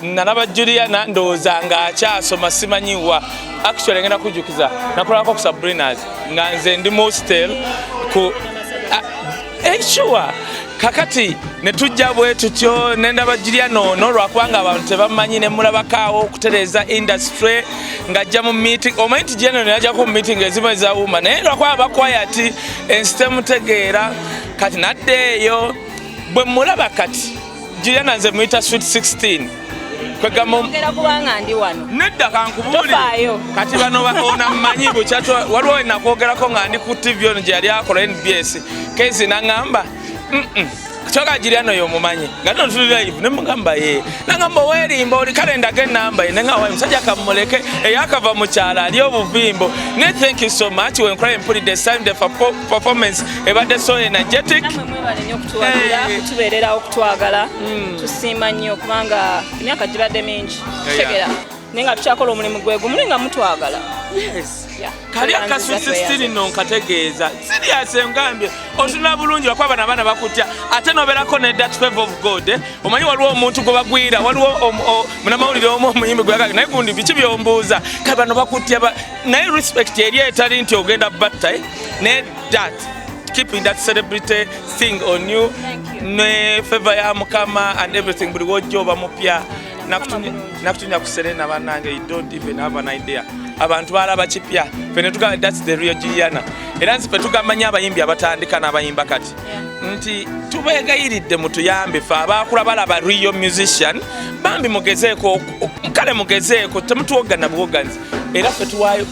Nalaba Juliana ndowooza ng'akyasoma simanyiwa actually ngenda kujjukiza nakolako ku Sabrina's nga nze ndi mostel ku sure kakati ne tujja bwe tutyo nendaba Juliana ono lwakubanga abantu tebamanyi ne mulabakaawo okutereeza industry ng'ajja mu meeting omanyi nti Juliana yajjako mu meeting ezimu ezawuma naye lwakuba bakwayati ensi temutegeera kati naddeeyo bwe mulaba kati Juliana nze muyita sweet 16 kwegera kubanga ndi wano nedda kankubulire kati bano baona mmanyi bukyatu waliwo nakwogerako nga ndi ku TV ono gye yali akola NBS kezi nangamba kyoka Juliana yo mumanyi nga nno tuli live ne mugamba ye nangamba werimba oli kalenda ge namba ye nga wa musajja kamuleke eyakava mu kyala ali obuvimbo ne thank you so much when crying put the same the performance ebadde so energetic namwe mwebale kutubeerera okutwagala tusiima nnyo kubanga emyaka gibadde mingi tegera nenga tukyakola omulimu gwegu mulinga mutwagala kali akasusi 16 no nkategeeza serious ngambye otuna bulungi lwakuba bana abaana bakutya ate nobeerako ne that favor of God omanyi waliwo omuntu gwe bagwira waliwo munamawulire omu omuyimbi gweyagaga naye gundi biki byombuuza kale bano bakutya naye respect eri etali nti ogenda batta ne that keeping that celebrity thing on you ne favor ya mukama and everything buli wojja oba mupya nakutunya ku Serena bannange you don't even have an idea abantu balaba kipya fene tuga that's the real Juliana era nsipe tugamanya abayimbi abatandika n'abayimba kati nti tubegayiridde mutuyambe fa abakula balaba real musician bambi mugezeeko kale mugezeeko temutuwogana buwoganzi era fe tuwayo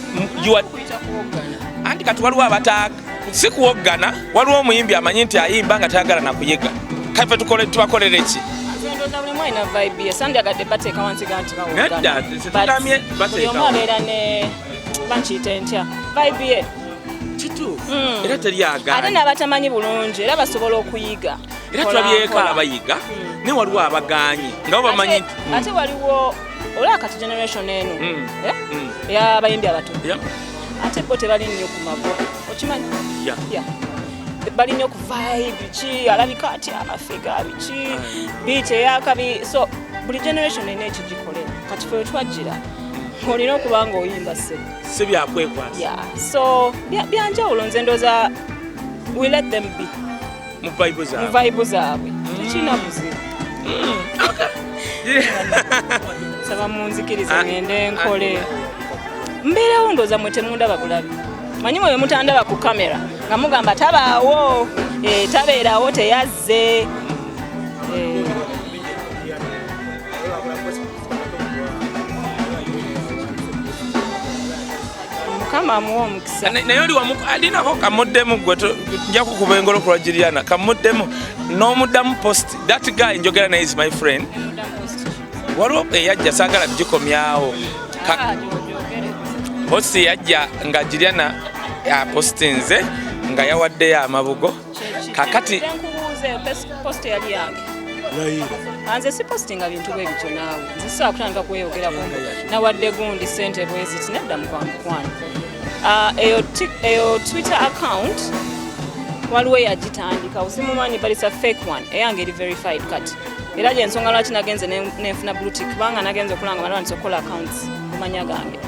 andi kati waliwo abataaka si kuwogana waliwo omuyimbi amanyi nti ayimba nga tayagala nakuyiga kale fe tubakolere ki na vibe ya sandi agadde bateeka wansi ganti nedda situtamye bateeka omubeera ne banchite ntya vibe ye kitu era teri agana ate n'abatamanyi bulungi era basobola okuyiga era tulabyeko abayiga ne waliwo abaganyi nga bo bamanyi ate waliwo olakati generation eno y'abayimbi abato ate bo tebali nnyo ku mago okimanyi bali nnyo ku vibe ki alabika ati amafiga biki beat eyakabi so buli generation ene ekigikolera kati fe twajjira olina okuba nga oyimba si byakwekwasa so byanjawulo nze ndooza we let them be mu vibe zaabwe tekirina buzibu saba munzikirize ngende nkole mbeerawo ndooza mwe temundaba bulabi manyi mwe mutandaba ku kamera nga mugamba tabaawo tabeerawo teyazze mukama amuwa omukisa naye oli alinako kamuddemu gwe nja kukuba engolo ku lwa Juliana kamuddemu n'omuddamu post that guy njogera naye is my friend waliwo eyajja saagala tugikomyawo posti yajja nga Juliana apostinze nga yawaddeyo amabugo kakati post yali yange anze si postinga bintu bwe bityo naawe nze saa kutandika kweyogerako nawadde gundi ssente bweziti nedda mukwanmukwano eyo Twitter account waliwo eyagitandika osimumanyi but it's a fake one eyange eri verified kati era gyensonga lwaki nagenze nenfuna blue tick kubanga nagenze okulanga balwanisa okukola accounts kumanya gange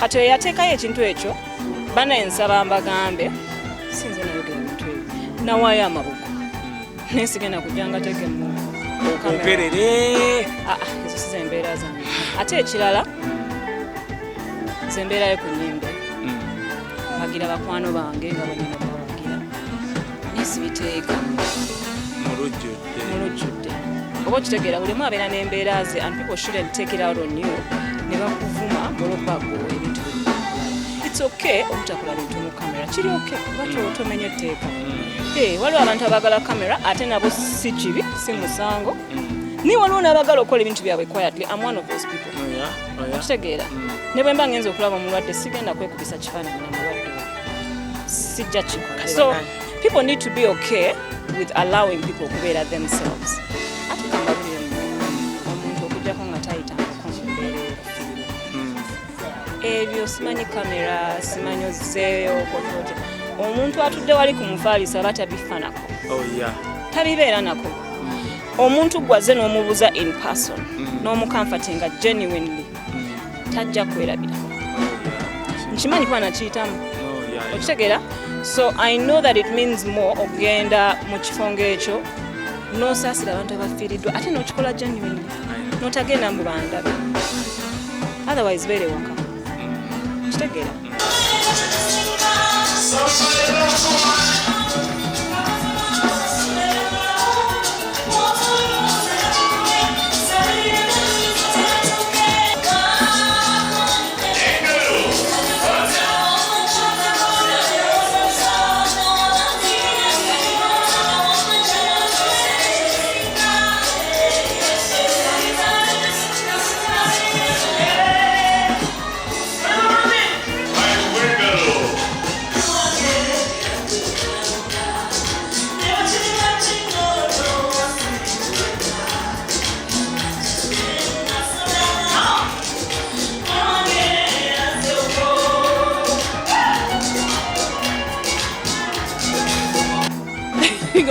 kati yateekayo ekintu ekyo banensaba mbagambe sinze nayogera emitwe nawaayo amabugo nesigenda kujjanga teke mu ogerere ezo siza embeera zange ate ekirala zembeerayo ku nnyimbe bagira bakwano bange nga banyina bawagira nesibiteeka mulujjudde oba okitegeera bulimu abeera n'embeera ze and people shouldn't take it out on you ne bakuvuma olwokubago ebintu it's okay obutakola bintu mu kamera kiri okay kuba tomenye etteeka waliwo abantu abagala kamera ate nabo si kibi si musango ni waliwo n'abagala okukola ebintu byabwe quietly I'm one of those people okitegeera ne bwe mba ngenza okulaba omulwadde sigenda kwekubisa kifaananyi na mulwadde sijja kikola so people need to be okay with allowing people okubeera themselves ate kambabulire omuntu okujjako nga tayitangako mu mbeera ebyo simanyi kamera simanyi ozzeeyo okotoja omuntu atudde wali ku mufaalisa aba tabifanako tabibeera nako omuntu gwaze n'omubuuza in person n'omukamfatinga genuinely tajja kwerabira nkimanyi kuba nakiyitamu okitegeera so I know that it means more okugenda mu kifo ng'ekyo n'osaasira abantu abafiiriddwa ate n'okikola genuinely n'otagenda mu bandabe otherwise beere waka kitegeera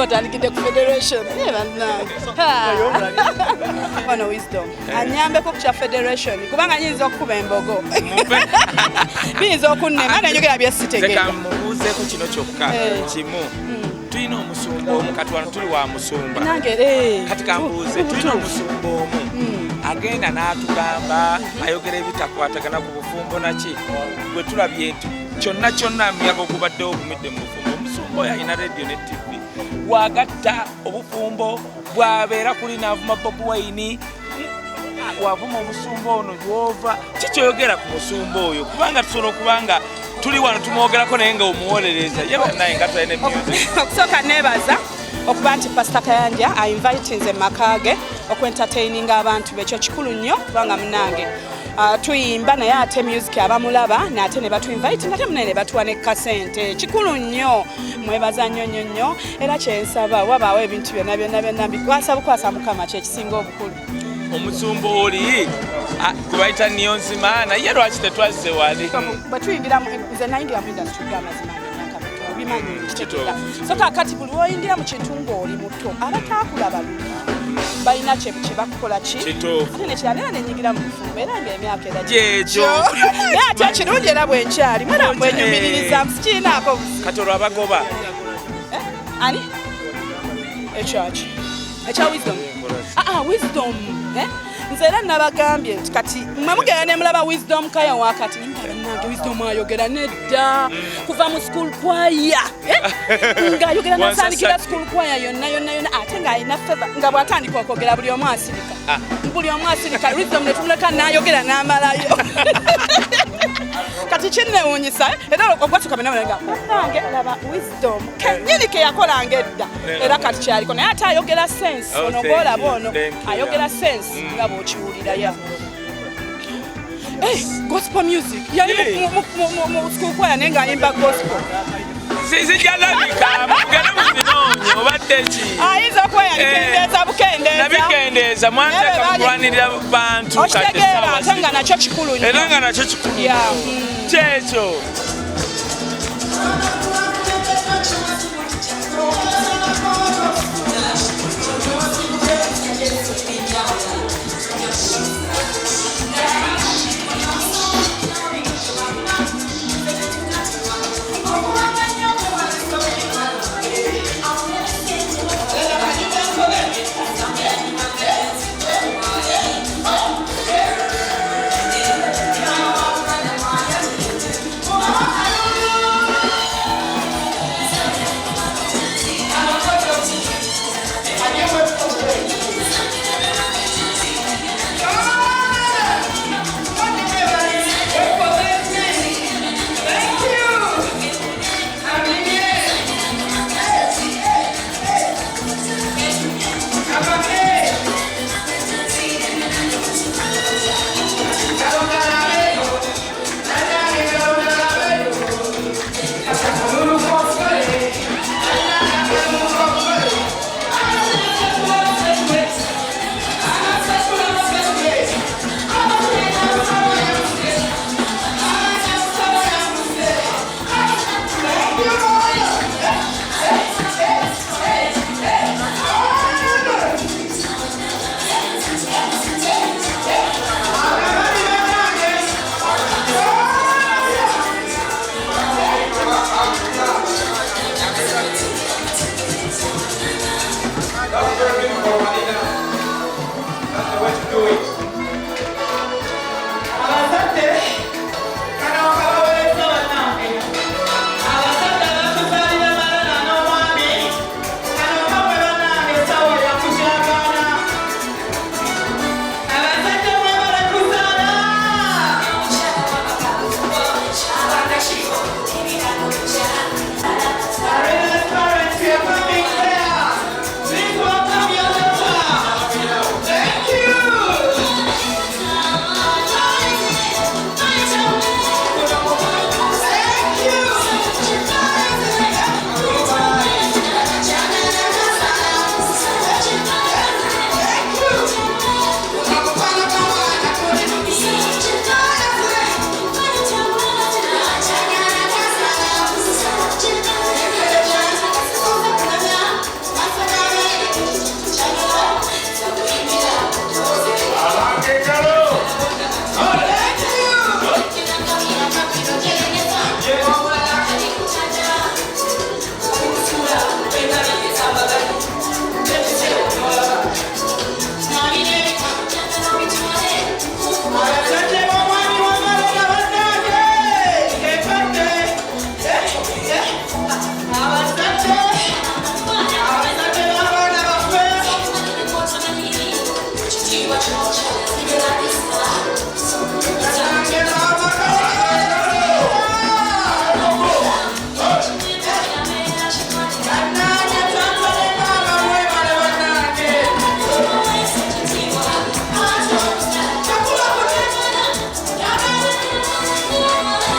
ngotandikidde ku federation ono wisdom anyambeko ku kya federation kubanga nyinza okukuba embogo biyinza okunnema nenjogera byesitegeera mubuuzeeko kino kyokka kimu tulina omusumba omu kati wano tuli wa musumba kati kambuuze tulina omusumba omu agenda n'atugamba ayogera ebitakwatagana ku bufumbo naki bwe tulabye nti kyonna muyaga ogubaddewo ogumidde mu bufumbo omusumba oyo alina radio ne tv wagatta obufumbo bwabeera kuli naavuma Bobi Wine wavuma omusumba ono gwova kikyoyogera ku musumba oyo kubanga tusobola okubanga tuli wano tumwogerako naye nga omuwolereza yebanaye nga tulina music okusooka neebaza okuba nti Pastor Kayanja ainvitinze makage okwentertaininga abantu bekyo kikulu nnyo kubanga munange tuyimba naye ate music abamulaba nate ne batuinvite nate munene ne batuwa ne kasente kikulu nnyo mwebaza nnyo era kyensaba wabaawo ebintu byonna bikwasa Mukama kyekisinga obukulu omusumba oli kubayita niyo nzima naye lwaki tetwazze wali bwetuyingira nze nayingira mu industry y'amazima so kakati buli woyingira mu kintu ng'oli muto abatakulaba balina kye bakukola ki ate nekirala nenyigira mu bufumbo era ng'emyaka eragyejo naye ate kirungi era bwenkyali mwera mbwenyumiriza sikiinaako kati olwo abagoba ani ekyaki ekya wisdom wisdom nze era nabagambye nti kati mwe mugenda ne mulaba wisdom kaya wakati nange wisdom ayogera nedda kuva mu school kwaya ng'ayogera nasandikira school kwaya yonna ate ng'alina feva nga bw'atandika okwogera buli omu asirika wisdom ne tumuleka n'ayogera n'amalayo kati kinnewuunyisa era ogwatuka benawenga nange laba wisdom kenyini ke yakolanga edda era kati kyaliko naye ate ayogera sense ono gwolaba ono ayogera sense nga bw'okiwulira ya gospel music yali mu school kwaya naye ng'ayimba gospel sijalabika mugere muzinoonye obadde ki ayinza okweyandikendeeza bukendeeza nabikendeeza mwanteeka mukulwanirira bantu okitegeera ate nga nakyo kikulu nnyo era nga nakyo kikulu kyekyo